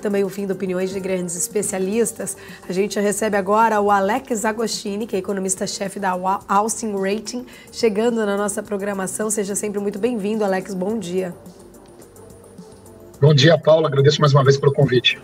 também o fim de opiniões de grandes especialistas. A gente recebe agora o Alex Agostini, que é economista-chefe da Austin Rating, chegando na nossa programação. Seja sempre muito bem-vindo, Alex. Bom dia. Bom dia, Paula. Agradeço mais uma vez pelo convite.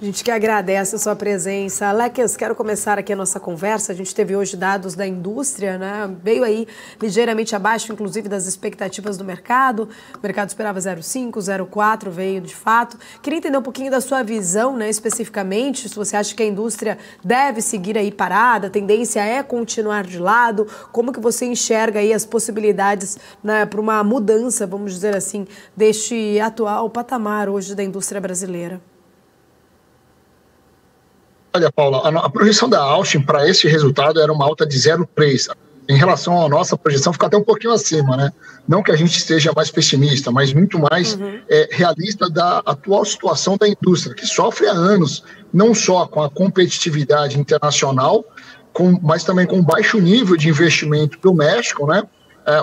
A gente que agradece a sua presença. Alex, quero começar aqui a nossa conversa. A gente teve hoje dados da indústria, né? Veio aí ligeiramente abaixo, inclusive, das expectativas do mercado. O mercado esperava 0,5, 0,4, veio de fato. Queria entender um pouquinho da sua visão, né, especificamente, se você acha que a indústria deve seguir aí parada, a tendência é continuar de lado. Como que você enxerga aí as possibilidades, né, para uma mudança, vamos dizer assim, deste atual patamar hoje da indústria brasileira? Olha, Paula, a projeção da Austin para esse resultado era uma alta de 0,3. Em relação à nossa projeção, fica até um pouquinho acima, né? Não que a gente esteja mais pessimista, mas muito mais realista da atual situação da indústria, que sofre há anos, não só com a competitividade internacional, mas também com baixo nível de investimento doméstico, né?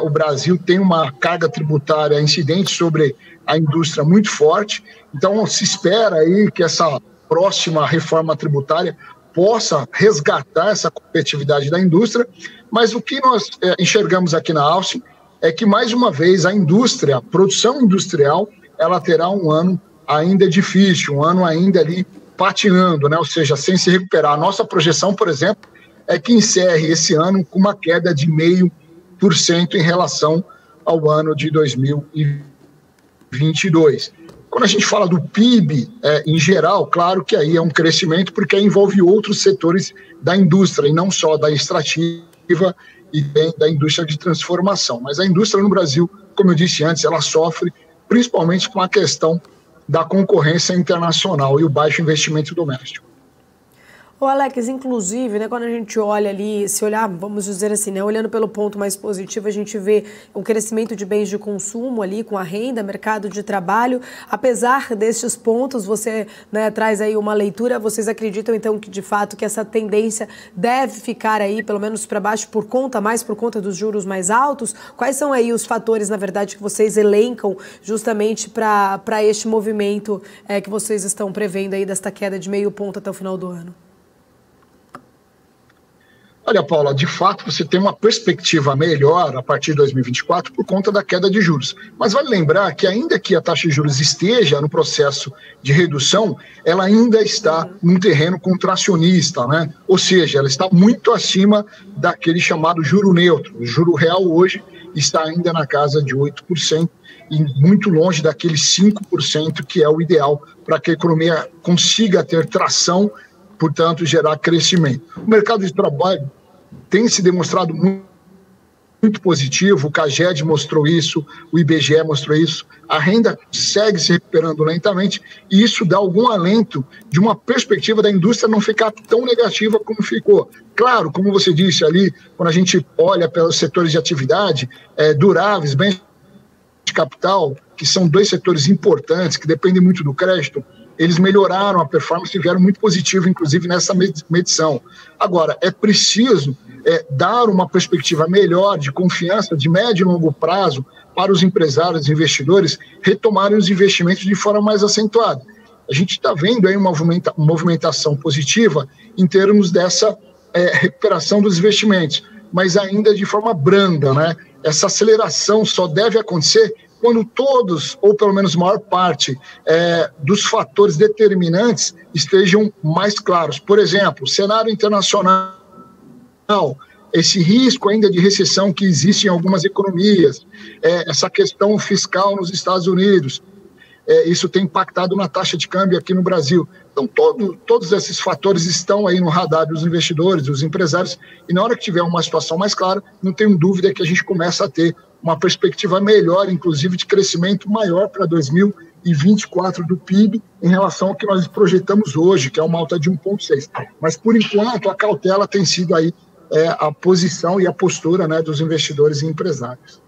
O Brasil tem uma carga tributária incidente sobre a indústria muito forte, então se espera aí que essa próxima reforma tributária possa resgatar essa competitividade da indústria, mas o que nós enxergamos aqui na Austin é que, mais uma vez, a indústria, a produção industrial, ela terá um ano ainda difícil, um ano ainda ali patinando, né? Ou seja, sem se recuperar. A nossa projeção, por exemplo, é que encerre esse ano com uma queda de 0,5% em relação ao ano de 2022. Quando a gente fala do PIB, em geral, claro que aí é um crescimento, porque aí envolve outros setores da indústria, e não só da extrativa e da indústria de transformação. Mas a indústria no Brasil, como eu disse antes, ela sofre principalmente com a questão da concorrência internacional e o baixo investimento doméstico. Ô Alex, inclusive, né, quando a gente olha ali, se olhar, vamos dizer assim, né, olhando pelo ponto mais positivo, a gente vê o crescimento de bens de consumo ali com a renda, mercado de trabalho. Apesar destes pontos, você, né, traz aí uma leitura, vocês acreditam então que de fato que essa tendência deve ficar aí pelo menos para baixo mais por conta dos juros mais altos? Quais são aí os fatores, na verdade, que vocês elencam justamente para este movimento que vocês estão prevendo aí desta queda de 0,5 ponto até o final do ano? Olha, Paula, de fato você tem uma perspectiva melhor a partir de 2024 por conta da queda de juros. Mas vale lembrar que ainda que a taxa de juros esteja no processo de redução, ela ainda está num terreno contracionista, né? Ou seja, ela está muito acima daquele chamado juro neutro. O juro real hoje está ainda na casa de 8% e muito longe daquele 5% que é o ideal para que a economia consiga ter tração, portanto, gerar crescimento. O mercado de trabalho tem se demonstrado muito positivo, o CAGED mostrou isso, o IBGE mostrou isso, a renda segue se recuperando lentamente e isso dá algum alento de uma perspectiva da indústria não ficar tão negativa como ficou. Claro, como você disse ali, quando a gente olha pelos setores de atividade, duráveis, bens de capital, que são dois setores importantes, que dependem muito do crédito, eles melhoraram a performance e vieram muito positivo, inclusive nessa medição. Agora, é preciso dar uma perspectiva melhor de confiança de médio e longo prazo para os empresários e investidores retomarem os investimentos de forma mais acentuada. A gente está vendo aí uma movimentação positiva em termos dessa recuperação dos investimentos, mas ainda de forma branda, né? Essa aceleração só deve acontecer quando todos, ou pelo menos a maior parte, dos fatores determinantes estejam mais claros. Por exemplo, cenário internacional, esse risco ainda de recessão que existe em algumas economias, essa questão fiscal nos Estados Unidos, isso tem impactado na taxa de câmbio aqui no Brasil. Então, todos esses fatores estão aí no radar dos investidores, dos empresários, e na hora que tiver uma situação mais clara, não tenho dúvida que a gente começa a ter uma perspectiva melhor, inclusive de crescimento maior para 2024 do PIB em relação ao que nós projetamos hoje, que é uma alta de 1,6. Mas, por enquanto, a cautela tem sido aí a posição e a postura, né, dos investidores e empresários.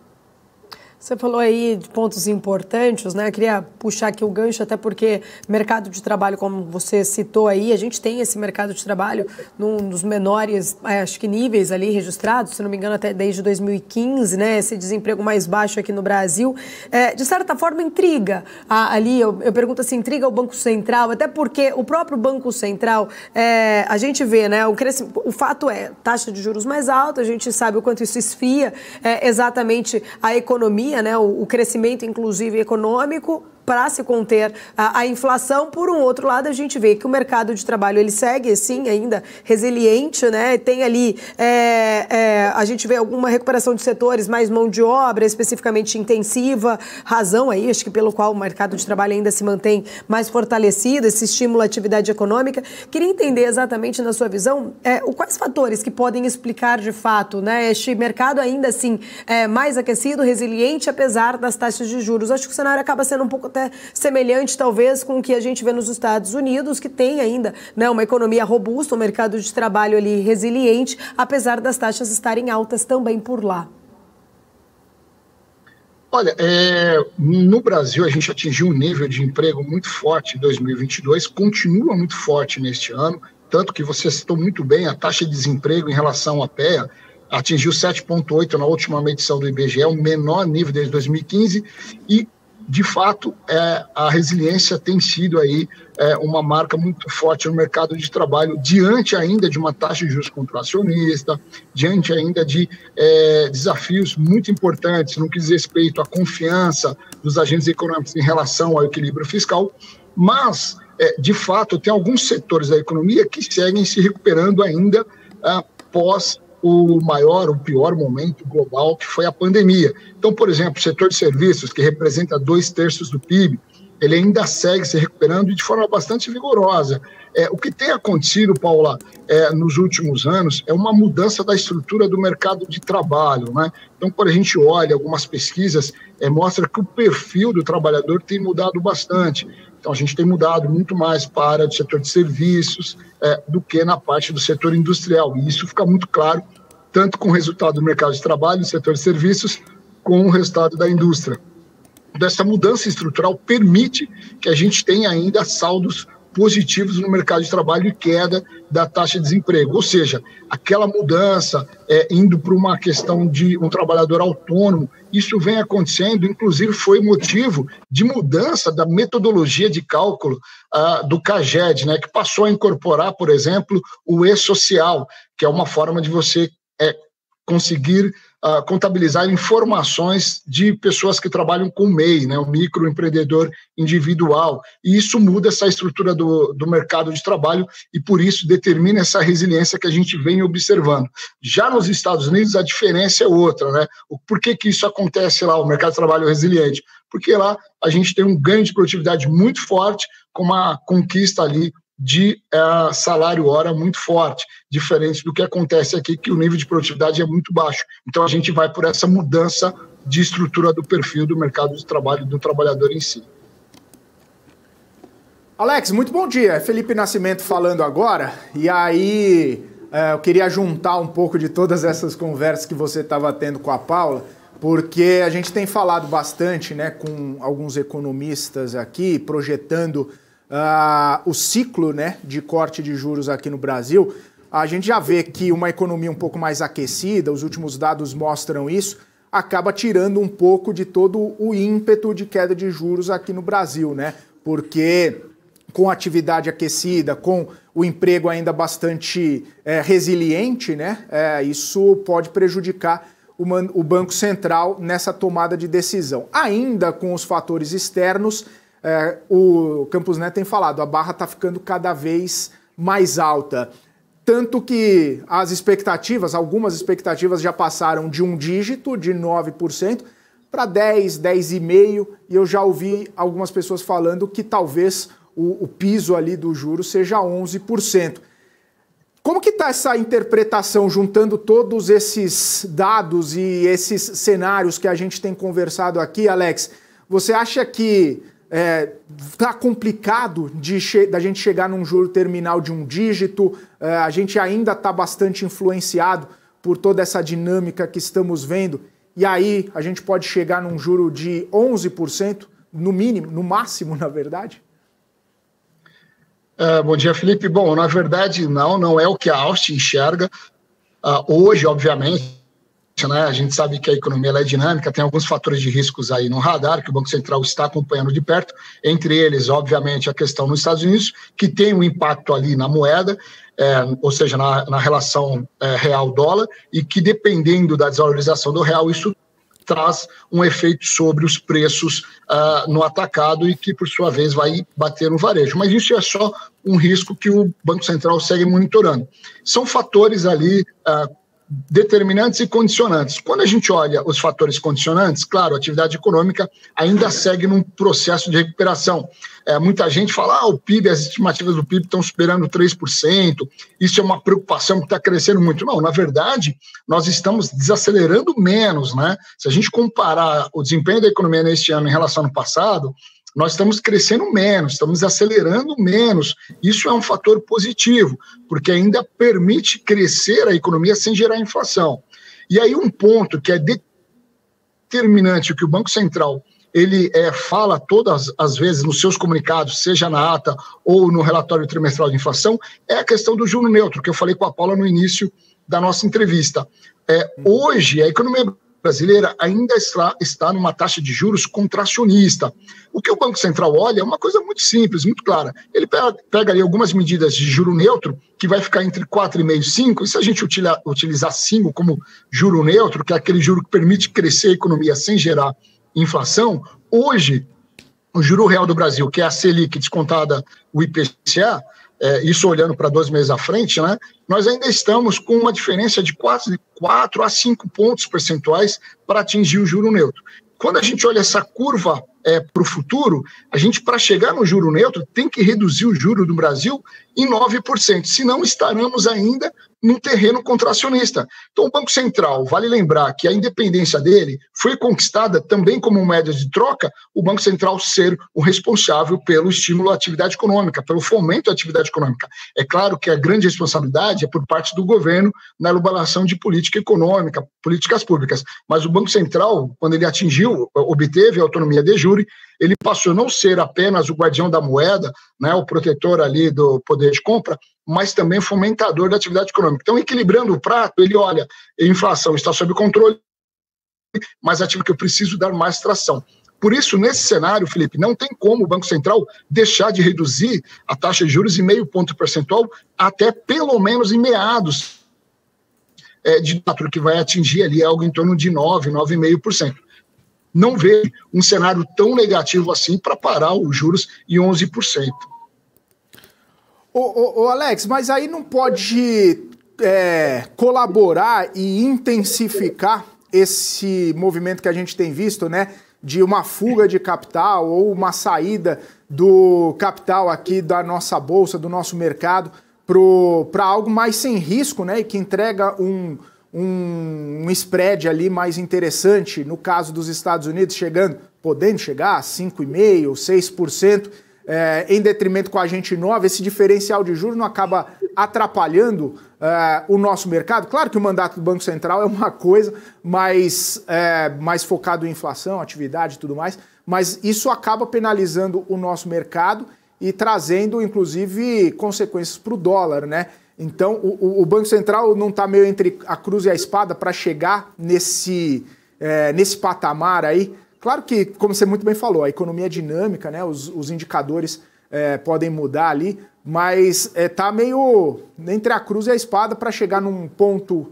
Você falou aí de pontos importantes, né? Eu queria puxar aqui o gancho, até porque mercado de trabalho, como você citou aí, a gente tem esse mercado de trabalho num dos menores, acho que níveis ali registrados, se não me engano, até desde 2015, né? Esse desemprego mais baixo aqui no Brasil. De certa forma, intriga ali, eu pergunto assim, intriga o Banco Central, até porque o próprio Banco Central, a gente vê, né? O fato é, taxa de juros mais alta, a gente sabe o quanto isso esfria exatamente a economia, né, o crescimento, inclusive, econômico, para se conter a inflação. Por um outro lado, a gente vê que o mercado de trabalho ele segue, sim, ainda resiliente, né? Tem ali, a gente vê alguma recuperação de setores, mais mão de obra, especificamente intensiva, razão aí, acho que pelo qual o mercado de trabalho ainda se mantém mais fortalecido, esse estímulo à atividade econômica. Queria entender exatamente, na sua visão, quais fatores que podem explicar, de fato, né, este mercado ainda assim mais aquecido, resiliente, apesar das taxas de juros. Acho que o cenário acaba sendo um pouco até semelhante, talvez, com o que a gente vê nos Estados Unidos, que tem ainda, né, uma economia robusta, um mercado de trabalho ali resiliente, apesar das taxas estarem altas também por lá. Olha, no Brasil a gente atingiu um nível de emprego muito forte em 2022, continua muito forte neste ano, tanto que você citou muito bem, a taxa de desemprego em relação à PEA atingiu 7,8 na última medição do IBGE, o menor nível desde 2015, e de fato, a resiliência tem sido aí uma marca muito forte no mercado de trabalho, diante ainda de uma taxa de juros contracionista, diante ainda de desafios muito importantes no que diz respeito à confiança dos agentes econômicos em relação ao equilíbrio fiscal, mas, de fato, tem alguns setores da economia que seguem se recuperando ainda pós o pior momento global, que foi a pandemia. Então, por exemplo, o setor de serviços, que representa 2/3 do PIB, ele ainda segue se recuperando de forma bastante vigorosa. O que tem acontecido, Paula, nos últimos anos, é uma mudança da estrutura do mercado de trabalho, né? Então, quando a gente olha algumas pesquisas, mostra que o perfil do trabalhador tem mudado bastante. Então, a gente tem mudado muito mais para o setor de serviços do que na parte do setor industrial. E isso fica muito claro, tanto com o resultado do mercado de trabalho, no setor de serviços, com o resultado da indústria. Dessa mudança estrutural permite que a gente tenha ainda saldos positivos no mercado de trabalho e queda da taxa de desemprego. Ou seja, aquela mudança indo para uma questão de um trabalhador autônomo, isso vem acontecendo, inclusive foi motivo de mudança da metodologia de cálculo do CAGED, né, que passou a incorporar, por exemplo, o E-Social, que é uma forma de você conseguir contabilizar informações de pessoas que trabalham com MEI, né, o microempreendedor individual, e isso muda essa estrutura do mercado de trabalho e por isso determina essa resiliência que a gente vem observando. Já nos Estados Unidos a diferença é outra, né? Por que isso acontece lá, o mercado de trabalho resiliente? Porque lá a gente tem um ganho de produtividade muito forte, com uma conquista ali de salário hora muito forte, diferente do que acontece aqui, que o nível de produtividade é muito baixo. Então a gente vai por essa mudança de estrutura do perfil do mercado de trabalho do trabalhador em si. Alex, muito bom dia. Felipe Nascimento falando agora. E aí eu queria juntar um pouco de todas essas conversas que você estava tendo com a Paula, porque a gente tem falado bastante, né, com alguns economistas aqui, projetando o ciclo, né, de corte de juros aqui no Brasil. A gente já vê que uma economia um pouco mais aquecida, os últimos dados mostram isso, acaba tirando um pouco de todo o ímpeto de queda de juros aqui no Brasil, né? Porque com a atividade aquecida, com o emprego ainda bastante resiliente, né, isso pode prejudicar o Banco Central nessa tomada de decisão. Ainda com os fatores externos, o Campos Neto tem falado, a barra está ficando cada vez mais alta. Tanto que as expectativas, algumas expectativas já passaram de um dígito, de 9%, para 10, 10,5%, e eu já ouvi algumas pessoas falando que talvez o piso ali do juro seja 11%. Como que está essa interpretação, juntando todos esses dados e esses cenários que a gente tem conversado aqui, Alex? Você acha que está complicado da gente chegar num juro terminal de um dígito? A gente ainda está bastante influenciado por toda essa dinâmica que estamos vendo e aí a gente pode chegar num juro de 11%, no mínimo, no máximo, na verdade? Bom dia, Felipe. Bom, na verdade, não é o que a Austin enxerga. Hoje, obviamente, né, a gente sabe que a economia ela é dinâmica, tem alguns fatores de riscos aí no radar, que o Banco Central está acompanhando de perto, entre eles, obviamente, a questão nos Estados Unidos, que tem um impacto ali na moeda, ou seja, na relação real-dólar, e que dependendo da desvalorização do real, isso traz um efeito sobre os preços no atacado e que, por sua vez, vai bater no varejo. Mas isso é só um risco que o Banco Central segue monitorando. São fatores ali determinantes e condicionantes. Quando a gente olha os fatores condicionantes, claro, a atividade econômica ainda segue num processo de recuperação. Muita gente fala, o PIB, as estimativas do PIB estão superando 3%, isso é uma preocupação que está crescendo muito. Não, na verdade, nós estamos desacelerando menos, né? Se a gente comparar o desempenho da economia neste ano em relação ao ano passado, nós estamos crescendo menos, estamos acelerando menos. Isso é um fator positivo, porque ainda permite crescer a economia sem gerar inflação. E aí um ponto que é determinante, o que o Banco Central ele fala todas as vezes nos seus comunicados, seja na ata ou no relatório trimestral de inflação, é a questão do juro neutro, que eu falei com a Paula no início da nossa entrevista. Hoje, a economia brasileira ainda está numa taxa de juros contracionista. O que o Banco Central olha é uma coisa muito simples, muito clara. Ele pega ali algumas medidas de juro neutro, que vai ficar entre 4,5% e 5%, e se a gente utilizar 5% como juro neutro, que é aquele juro que permite crescer a economia sem gerar inflação, hoje, o juro real do Brasil, que é a Selic descontada o IPCA, isso olhando para 2 meses à frente, né, nós ainda estamos com uma diferença de 4 a 5 pontos percentuais para atingir o juro neutro. Quando a gente olha essa curva para o futuro, a gente, para chegar no juro neutro, tem que reduzir o juro do Brasil em 9%, senão estaremos ainda num terreno contracionista. Então, o Banco Central, vale lembrar que a independência dele foi conquistada também como média de troca, o Banco Central ser o responsável pelo estímulo à atividade econômica, pelo fomento à atividade econômica. É claro que a grande responsabilidade é por parte do governo na elaboração de política econômica, políticas públicas, mas o Banco Central, quando ele obteve a autonomia de jure, ele passou a não ser apenas o guardião da moeda, né, o protetor ali do poder de compra, mas também fomentador da atividade econômica. Então, equilibrando o prato, ele olha, a inflação está sob controle, mas ativo que eu preciso dar mais tração. Por isso, nesse cenário, Felipe, não tem como o Banco Central deixar de reduzir a taxa de juros em 0,5 ponto percentual até pelo menos em meados de que vai atingir ali algo em torno de 9,5%. Não vejo um cenário tão negativo assim para parar os juros em 11%. Ô Alex, mas aí não pode colaborar e intensificar esse movimento que a gente tem visto, né, de uma fuga de capital ou uma saída do capital aqui da nossa bolsa, do nosso mercado, para algo mais sem risco, né, e que entrega um spread ali mais interessante, no caso dos Estados Unidos, podendo chegar a 5,5%, 6%, em detrimento com a gente nova. Esse diferencial de juros não acaba atrapalhando o nosso mercado? Claro que o mandato do Banco Central é uma coisa mais focado em inflação, atividade e tudo mais, mas isso acaba penalizando o nosso mercado e trazendo, inclusive, consequências para o dólar, né? Então, o Banco Central não está meio entre a cruz e a espada para chegar nesse patamar aí. Claro que, como você muito bem falou, a economia é dinâmica, né? Os indicadores podem mudar ali, mas está meio entre a cruz e a espada para chegar num ponto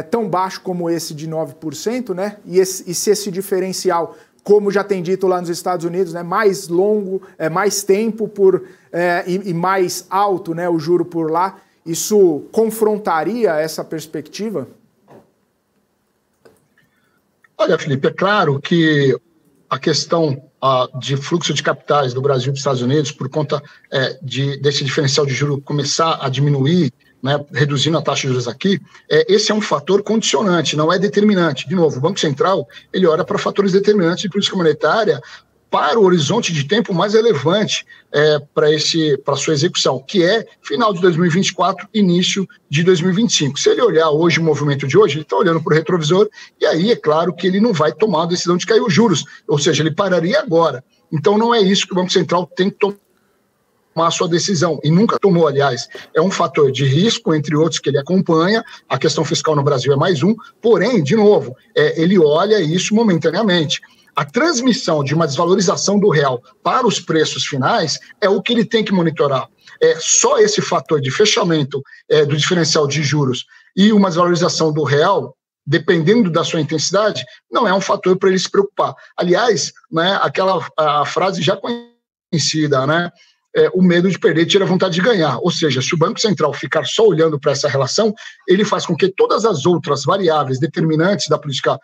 tão baixo como esse de 9%, né? E se esse diferencial, como já tem dito lá nos Estados Unidos, né, mais longo, mais tempo e mais alto, né, o juro por lá, isso confrontaria essa perspectiva? Olha, Felipe, é claro que a questão de fluxo de capitais do Brasil para os Estados Unidos, por conta desse diferencial de juros começar a diminuir, né, reduzindo a taxa de juros aqui, esse é um fator condicionante, não é determinante. De novo, o Banco Central ele olha para fatores determinantes de política monetária para o horizonte de tempo mais relevante para sua execução, que é final de 2024, início de 2025. Se ele olhar hoje o movimento de hoje, ele está olhando para o retrovisor, e aí é claro que ele não vai tomar a decisão de cair os juros, ou seja, ele pararia agora. Então não é isso que o Banco Central tem que tomar a sua decisão, e nunca tomou, aliás. É um fator de risco, entre outros, que ele acompanha. A questão fiscal no Brasil é mais um, porém, de novo, ele olha isso momentaneamente. A transmissão de uma desvalorização do real para os preços finais é o que ele tem que monitorar. Só esse fator de fechamento do diferencial de juros e uma desvalorização do real, dependendo da sua intensidade, não é um fator para ele se preocupar. Aliás, né, a frase já conhecida, né? O medo de perder tira a vontade de ganhar. Ou seja, se o Banco Central ficar só olhando para essa relação, ele faz com que todas as outras variáveis determinantes da política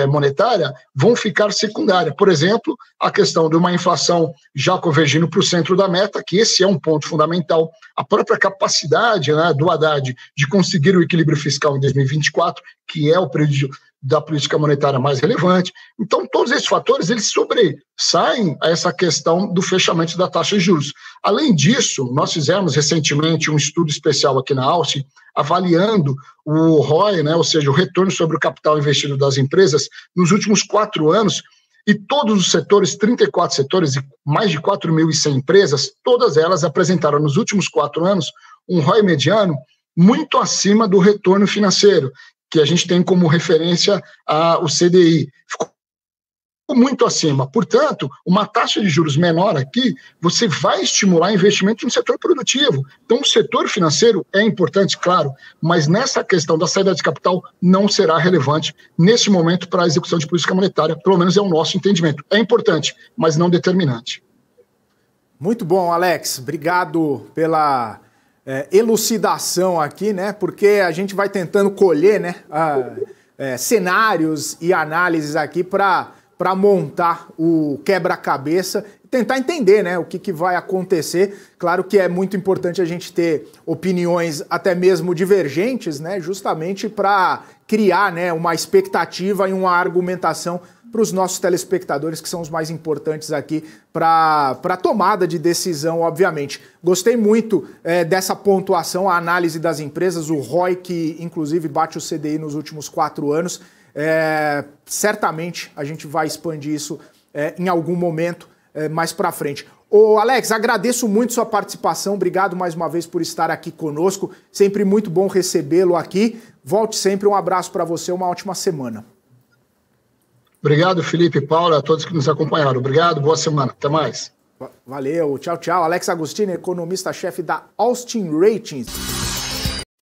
monetária vão ficar secundárias. Por exemplo, a questão de uma inflação já convergindo para o centro da meta, que esse é um ponto fundamental. A própria capacidade, né, do Haddad de conseguir o equilíbrio fiscal em 2024, que é o período da política monetária mais relevante. Então, todos esses fatores, eles sobressaem a essa questão do fechamento da taxa de juros. Além disso, nós fizemos recentemente um estudo especial aqui na Alce, avaliando o ROI, né, ou seja, o retorno sobre o capital investido das empresas nos últimos 4 anos, e todos os setores, 34 setores e mais de 4.100 empresas, todas elas apresentaram nos últimos 4 anos um ROI mediano muito acima do retorno financeiro, que a gente tem como referência o CDI. Ficou muito acima. Portanto, uma taxa de juros menor aqui, você vai estimular investimento no setor produtivo. Então, o setor financeiro é importante, claro, mas nessa questão da saída de capital não será relevante nesse momento para a execução de política monetária, pelo menos é o nosso entendimento. É importante, mas não determinante. Muito bom, Alex. Obrigado pela elucidação aqui, né? Porque a gente vai tentando colher, né, cenários e análises aqui para montar o quebra-cabeça e tentar entender, né, o que vai acontecer. Claro que é muito importante a gente ter opiniões até mesmo divergentes, né, justamente para criar, né, uma expectativa e uma argumentação para os nossos telespectadores, que são os mais importantes aqui para a tomada de decisão, obviamente. Gostei muito dessa pontuação, a análise das empresas, o ROI, que inclusive bate o CDI nos últimos 4 anos. Certamente a gente vai expandir isso em algum momento mais para frente. Ô Alex, agradeço muito sua participação, obrigado mais uma vez por estar aqui conosco, sempre muito bom recebê-lo aqui. Volte sempre, um abraço para você, uma ótima semana. Obrigado, Felipe e Paula, a todos que nos acompanharam. Obrigado, boa semana. Até mais. Valeu, tchau, tchau. Alex Agostini, economista-chefe da Austin Ratings.